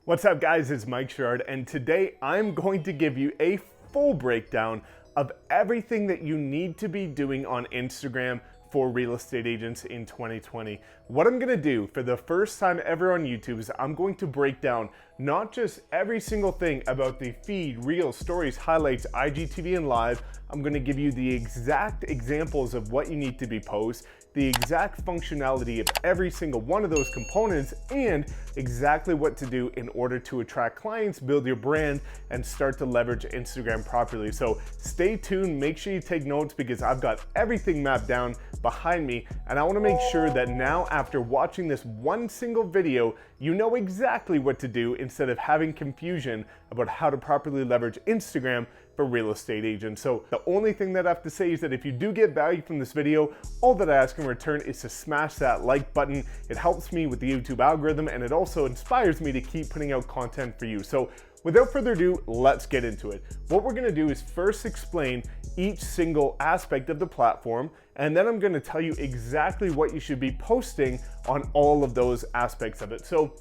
What's up guys, it's Mike Sherrard, and today I'm going to give you a full breakdown of everything that you need to be doing on Instagram for real estate agents in 2020. What I'm gonna do for the first time ever on YouTube is I'm going to break down not just every single thing about the feed, reels, stories, highlights, IGTV, and live. I'm gonna give you the exact examples of what you need to be post, the exact functionality of every single one of those components, and exactly what to do in order to attract clients, build your brand, and start to leverage Instagram properly. So stay tuned, make sure you take notes because I've got everything mapped down behind me, and I wanna make sure that now after watching this one single video, you know exactly what to do instead of having confusion about how to properly leverage Instagram for real estate agents. So the only thing that I have to say is that if you do get value from this video, all that I ask in return is to smash that like button. It helps me with the YouTube algorithm, and it also inspires me to keep putting out content for you. So without further ado, let's get into it. What we're gonna do is first explain each single aspect of the platform, and then I'm gonna tell you exactly what you should be posting on all of those aspects of it. So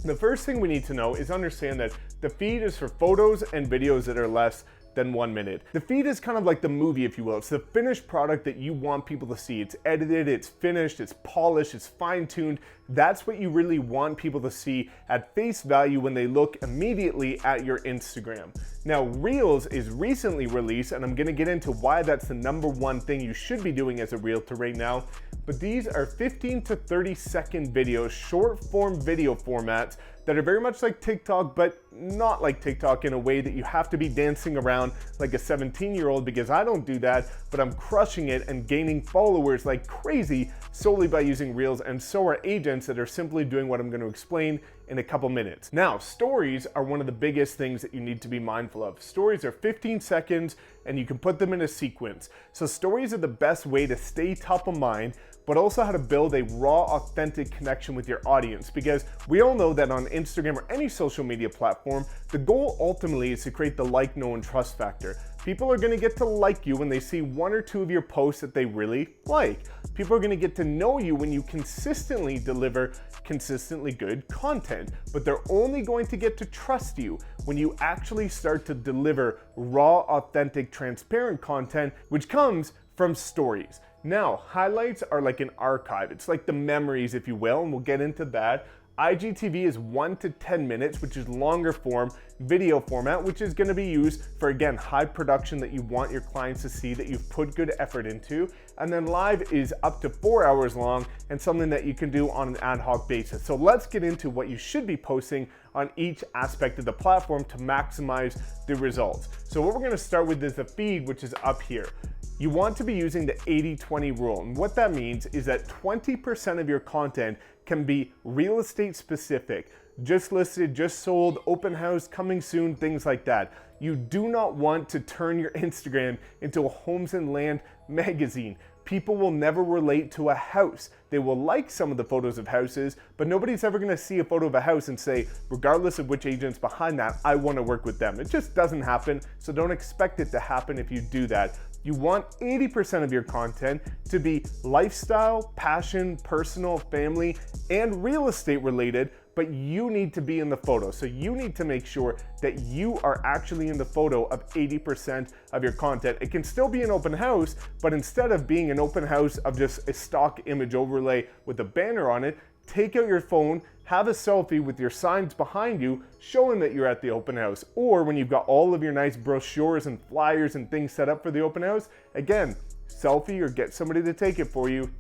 the first thing we need to know is understand that the feed is for photos and videos that are less than 1 minute. The feed is kind of like the movie, if you will. It's the finished product that you want people to see. It's edited, it's finished, it's polished, it's fine-tuned. That's what you really want people to see at face value when they look immediately at your Instagram. Now, Reels is recently released, and I'm gonna get into why that's the #1 thing you should be doing as a realtor right now. But these are 15 to 30 second videos, short form video formats that are very much like TikTok, but not like TikTok in a way that you have to be dancing around like a 17-year-old, because I don't do that, but I'm crushing it and gaining followers like crazy solely by using Reels, and so are agents that are simply doing what I'm going to explain in a couple minutes. Now, stories are one of the biggest things that you need to be mindful of. Stories are 15 seconds and you can put them in a sequence. So stories are the best way to stay top of mind, but also how to build a raw, authentic connection with your audience, because we all know that on Instagram or any social media platform, the goal ultimately is to create the like, know, and trust factor. People are gonna get to like you when they see 1 or 2 of your posts that they really like. People are gonna get to know you when you consistently deliver consistently good content, but they're only going to get to trust you when you actually start to deliver raw, authentic, transparent content, which comes from stories. Now, highlights are like an archive. It's like the memories, if you will, and we'll get into that. IGTV is 1 to 10 minutes, which is longer form video format, which is going to be used for, again, high production that you want your clients to see, that you've put good effort into. And then live is up to 4 hours long and something that you can do on an ad hoc basis. So let's get into what you should be posting on each aspect of the platform to maximize the results. So what we're going to start with is the feed, which is up here. You want to be using the 80-20 rule. And what that means is that 20% of your content can be real estate specific, just listed, just sold, open house, coming soon, things like that. You do not want to turn your Instagram into a homes and land magazine. People will never relate to a house. They will like some of the photos of houses, but nobody's ever gonna see a photo of a house and say, regardless of which agent's behind that, I wanna work with them. It just doesn't happen, so don't expect it to happen if you do that. You want 80% of your content to be lifestyle, passion, personal, family, and real estate related, but you need to be in the photo. So you need to make sure that you are actually in the photo of 80% of your content. It can still be an open house, but instead of being an open house of just a stock image overlay with a banner on it, take out your phone, have a selfie with your signs behind you showing that you're at the open house. Or when you've got all of your nice brochures and flyers and things set up for the open house, again, selfie or get somebody to take it for you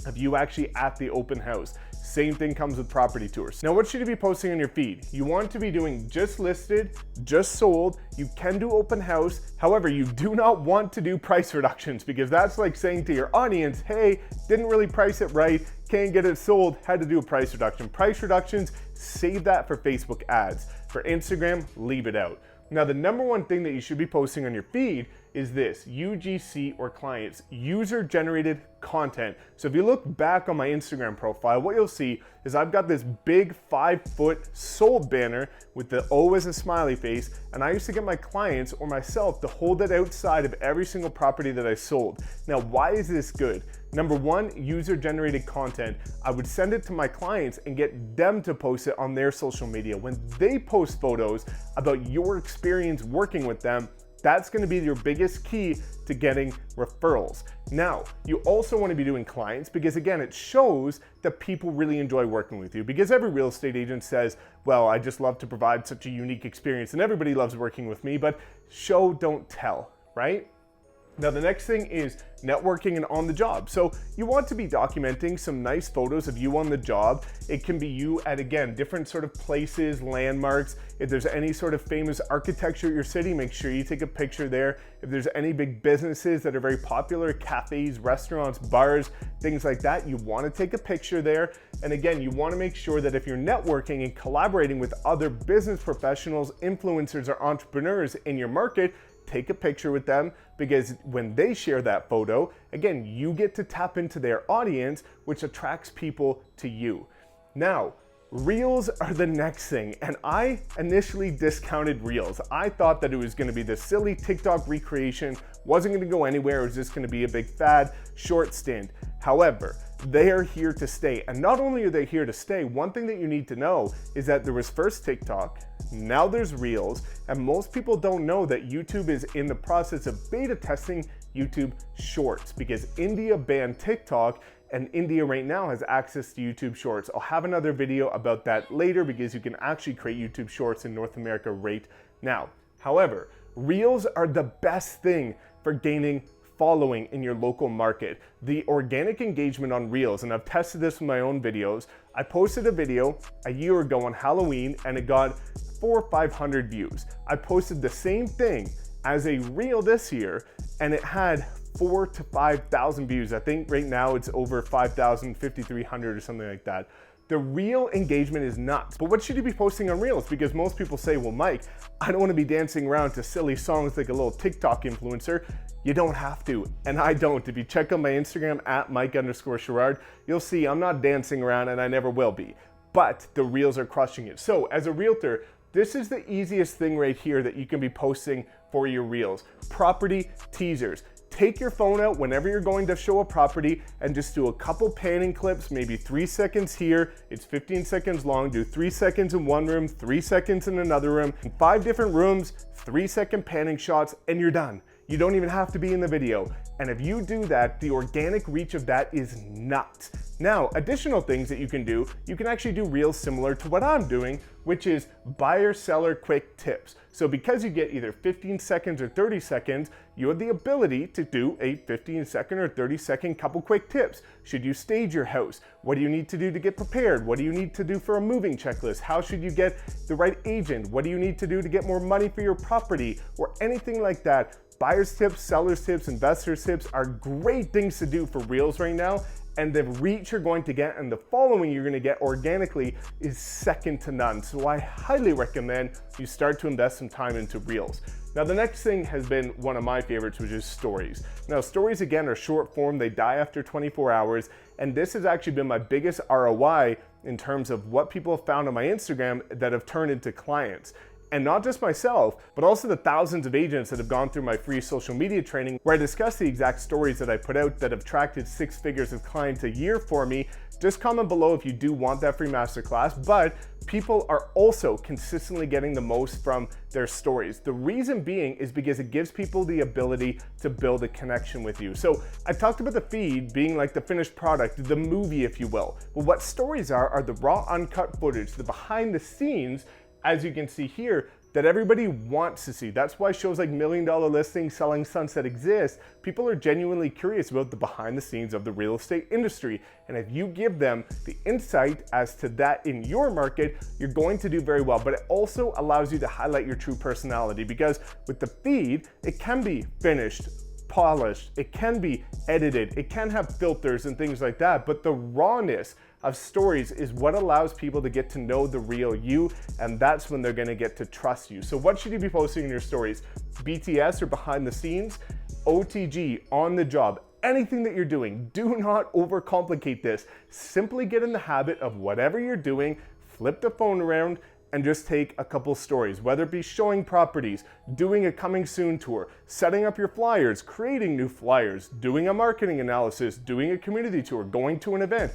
of you actually at the open house. Same thing comes with property tours. Now, what should you be posting on your feed? You want to be doing just listed, just sold. You can do open house. However, you do not want to do price reductions, because that's like saying to your audience, hey, didn't really price it right, can't get it sold, had to do a price reduction. Price reductions, save that for Facebook ads. For Instagram, leave it out. Now, the #1 thing that you should be posting on your feed is this: UGC, or clients, user-generated content. So if you look back on my Instagram profile, what you'll see is I've got this big 5-foot sold banner with the O as a smiley face, and I used to get my clients or myself to hold it outside of every single property that I sold. Now, why is this good? Number one, user-generated content. I would send it to my clients and get them to post it on their social media. When they post photos about your experience working with them, that's gonna be your biggest key to getting referrals. Now, you also wanna be doing clients because again, it shows that people really enjoy working with you, because every real estate agent says, well, I just love to provide such a unique experience and everybody loves working with me, but show, don't tell, right? Now, the next thing is networking and on the job. So you want to be documenting some nice photos of you on the job. It can be you at, again, different sort of places, landmarks. If there's any sort of famous architecture at your city, make sure you take a picture there. If there's any big businesses that are very popular, cafes, restaurants, bars, things like that, you want to take a picture there. And again, you want to make sure that if you're networking and collaborating with other business professionals, influencers, or entrepreneurs in your market, take a picture with them, because when they share that photo, again, you get to tap into their audience, which attracts people to you. Now, Reels are the next thing, and I initially discounted Reels. I thought that it was gonna be this silly TikTok recreation, wasn't gonna go anywhere, it was just gonna be a big fad, short stint. However, they are here to stay. And not only are they here to stay, one thing that you need to know is that there was first TikTok, now there's Reels, and most people don't know that YouTube is in the process of beta testing YouTube Shorts, because India banned TikTok and India right now has access to YouTube Shorts. I'll have another video about that later, because you can actually create YouTube Shorts in North America right now. However, Reels are the best thing for gaining following in your local market. The organic engagement on Reels, and I've tested this with my own videos. I posted a video a year ago on Halloween and it got 400 or 500 views. I posted the same thing as a Reel this year and it had 4,000 to 5,000 views. I think right now it's over 5,000, 5,300 or something like that. The Reel engagement is nuts. But what should you be posting on Reels? Because most people say, well, Mike, I don't want to be dancing around to silly songs like a little TikTok influencer. You don't have to, and I don't. If you check out my Instagram at Mike_Sherrard, you'll see I'm not dancing around and I never will be. But the Reels are crushing it. So as a realtor, this is the easiest thing right here that you can be posting for your Reels. Property teasers. Take your phone out whenever you're going to show a property and just do a couple panning clips, maybe 3 seconds here. It's 15 seconds long. Do 3 seconds in one room, 3 seconds in another room, in 5 different rooms, 3-second panning shots, and you're done. You don't even have to be in the video. And if you do that, the organic reach of that is nuts. Now, additional things that you can do, you can actually do Reels similar to what I'm doing, which is buyer seller quick tips. So because you get either 15 seconds or 30 seconds, you have the ability to do a 15-second or 30-second couple quick tips. Should you stage your house? What do you need to do to get prepared? What do you need to do for a moving checklist? How should you get the right agent? What do you need to do to get more money for your property? Or anything like that. Buyers tips, sellers tips, investors tips are great things to do for Reels right now. And the reach you're going to get and the following you're gonna get organically is second to none. So I highly recommend you start to invest some time into Reels. Now the next thing has been one of my favorites, which is stories. Now stories again are short form, they die after 24 hours. And this has actually been my biggest ROI in terms of what people have found on my Instagram that have turned into clients. And not just myself, but also the thousands of agents that have gone through my free social media training, where I discuss the exact stories that I put out that have attracted 6 figures of clients a year for me. Just comment below if you do want that free masterclass, but people are also consistently getting the most from their stories. The reason being is because it gives people the ability to build a connection with you. So I talked about the feed being like the finished product, the movie, if you will. Well, what stories are the raw uncut footage, the behind the scenes, as you can see here, that everybody wants to see. That's why shows like $1 Million Listing, Selling Sunset exist. People are genuinely curious about the behind the scenes of the real estate industry. And if you give them the insight as to that in your market, you're going to do very well. But it also allows you to highlight your true personality, because with the feed, it can be finished, polished, it can be edited, it can have filters and things like that, but the rawness of stories is what allows people to get to know the real you, and that's when they're gonna get to trust you. So what should you be posting in your stories? BTS or behind the scenes, OTG, on the job, anything that you're doing. Do not overcomplicate this. Simply get in the habit of whatever you're doing, flip the phone around and just take a couple stories, whether it be showing properties, doing a coming soon tour, setting up your flyers, creating new flyers, doing a marketing analysis, doing a community tour, going to an event,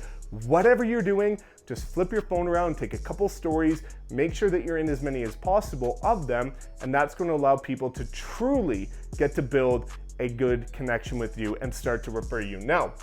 whatever you're doing, just flip your phone around, take a couple stories, make sure that you're in as many as possible of them, and that's going to allow people to truly get to build a good connection with you and start to refer you. Now,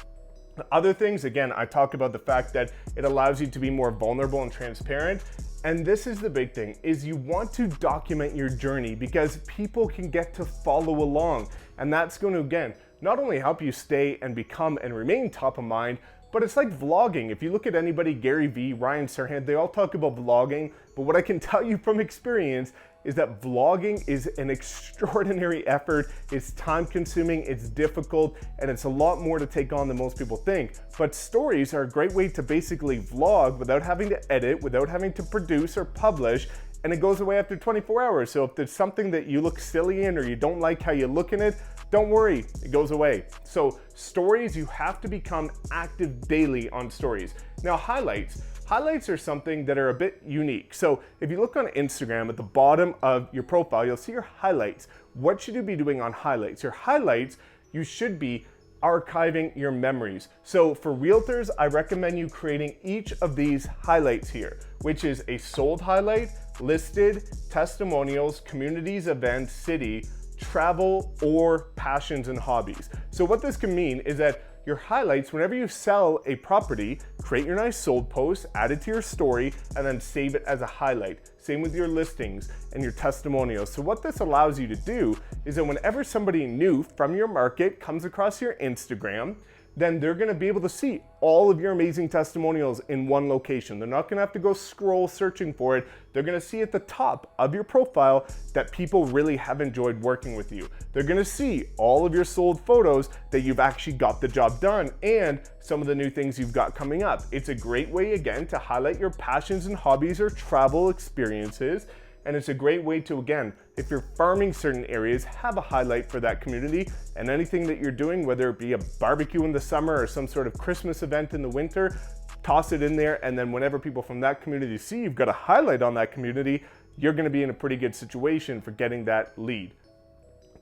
other things, again, I talk about the fact that it allows you to be more vulnerable and transparent. And this is the big thing, is you want to document your journey because people can get to follow along. And that's going to, again, not only help you stay and become and remain top of mind, but it's like vlogging. If you look at anybody, Gary Vee, Ryan Sherrard, they all talk about vlogging. But what I can tell you from experience is that vlogging is an extraordinary effort. It's time consuming, it's difficult, and it's a lot more to take on than most people think. But stories are a great way to basically vlog without having to edit, without having to produce or publish, and it goes away after 24 hours. So if there's something that you look silly in or you don't like how you look in it, don't worry, it goes away. So stories, you have to become active daily on stories. Now, Highlights are something that are a bit unique. So if you look on Instagram at the bottom of your profile, you'll see your highlights. What should you be doing on highlights? Your highlights, you should be archiving your memories. So for realtors, I recommend you creating each of these highlights here, which is a sold highlight, listed, testimonials, communities, events, city, travel, or passions and hobbies. So what this can mean is that your highlights, whenever you sell a property, create your nice sold post, add it to your story, and then save it as a highlight. Same with your listings and your testimonials. So what this allows you to do is that whenever somebody new from your market comes across your Instagram, then they're gonna be able to see all of your amazing testimonials in one location. They're not gonna have to go scroll searching for it. They're gonna see at the top of your profile that people really have enjoyed working with you. They're gonna see all of your sold photos that you've actually got the job done and some of the new things you've got coming up. It's a great way, again, to highlight your passions and hobbies or travel experiences. And it's a great way to, again, if you're farming certain areas, have a highlight for that community, and anything that you're doing, whether it be a barbecue in the summer or some sort of Christmas event in the winter, toss it in there. And then whenever people from that community see you've got a highlight on that community, you're gonna be in a pretty good situation for getting that lead.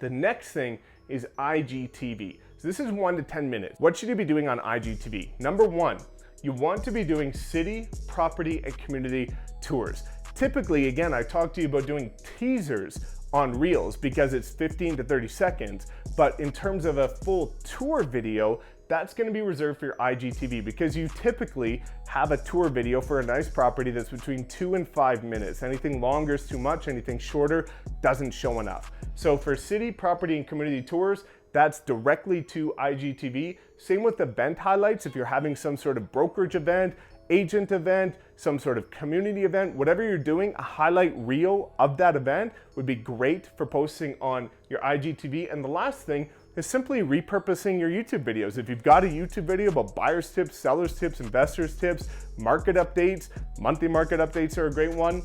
The next thing is IGTV. So this is 1 to 10 minutes. What should you be doing on IGTV? Number one, you want to be doing city, property, and community tours. Typically, again, I talked to you about doing teasers on Reels because it's 15 to 30 seconds, but in terms of a full tour video, that's gonna be reserved for your IGTV because you typically have a tour video for a nice property that's between 2 and 5 minutes. Anything longer is too much, anything shorter doesn't show enough. So for city, property, and community tours, that's directly to IGTV. Same with event highlights. If you're having some sort of brokerage event, agent event, some sort of community event, whatever you're doing, a highlight reel of that event would be great for posting on your IGTV. And the last thing is simply repurposing your YouTube videos. If you've got a YouTube video about buyers tips, sellers tips, investors tips, market updates, monthly market updates are a great one.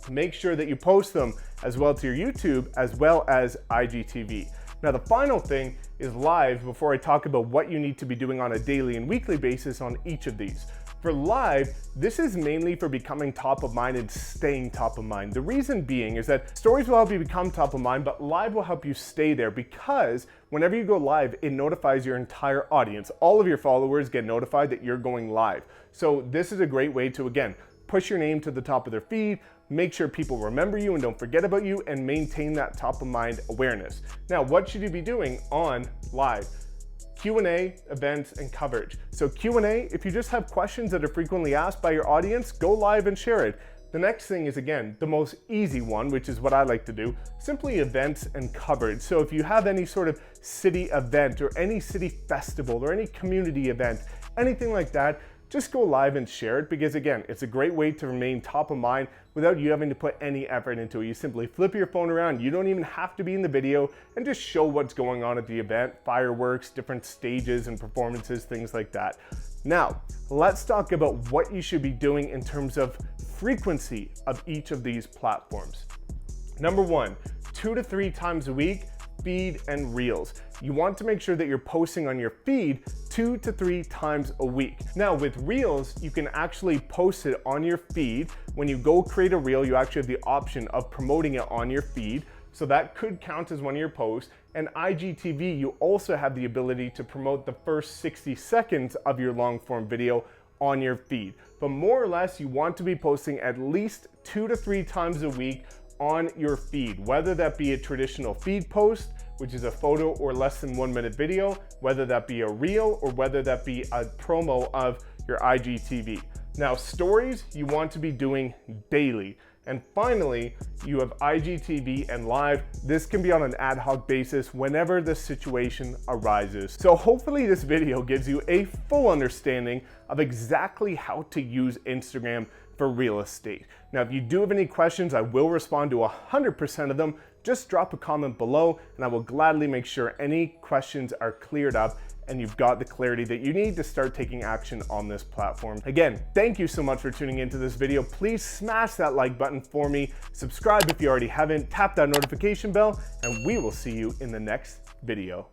Make sure that you post them as well to your YouTube as well as IGTV. Now, the final thing is live before I talk about what you need to be doing on a daily and weekly basis on each of these. For live, this is mainly for becoming top of mind and staying top of mind. The reason being is that stories will help you become top of mind, but live will help you stay there because whenever you go live, it notifies your entire audience. All of your followers get notified that you're going live. So this is a great way to, again, push your name to the top of their feed, make sure people remember you and don't forget about you, and maintain that top of mind awareness. Now, what should you be doing on live? Q&A, events, and coverage. So Q&A, if you just have questions that are frequently asked by your audience, go live and share it. The next thing is, again, the most easy one, which is what I like to do, simply events and coverage. So if you have any sort of city event or any city festival or any community event, anything like that, just go live and share it because, again, it's a great way to remain top of mind without you having to put any effort into it. You simply flip your phone around. You don't even have to be in the video and just show what's going on at the event, fireworks, different stages and performances, things like that. Now, let's talk about what you should be doing in terms of frequency of each of these platforms. Number one, 2 to 3 times a week, feed and reels. You want to make sure that you're posting on your feed 2 to 3 times a week. Now with reels, you can actually post it on your feed. When you go create a reel, you actually have the option of promoting it on your feed. So that could count as one of your posts. And IGTV, you also have the ability to promote the first 60 seconds of your long form video on your feed. But more or less, you want to be posting at least 2 to 3 times a week on your feed, whether that be a traditional feed post, which is a photo or less than 1 minute video, whether that be a reel, or whether that be a promo of your IGTV. Now, stories you want to be doing daily. And finally, you have IGTV and live. This can be on an ad hoc basis whenever the situation arises. So hopefully this video gives you a full understanding of exactly how to use Instagram for real estate. Now, if you do have any questions, I will respond to 100% of them. Just drop a comment below and I will gladly make sure any questions are cleared up and you've got the clarity that you need to start taking action on this platform. Again, thank you so much for tuning into this video. Please smash that like button for me. Subscribe if you already haven't, tap that notification bell, and we will see you in the next video.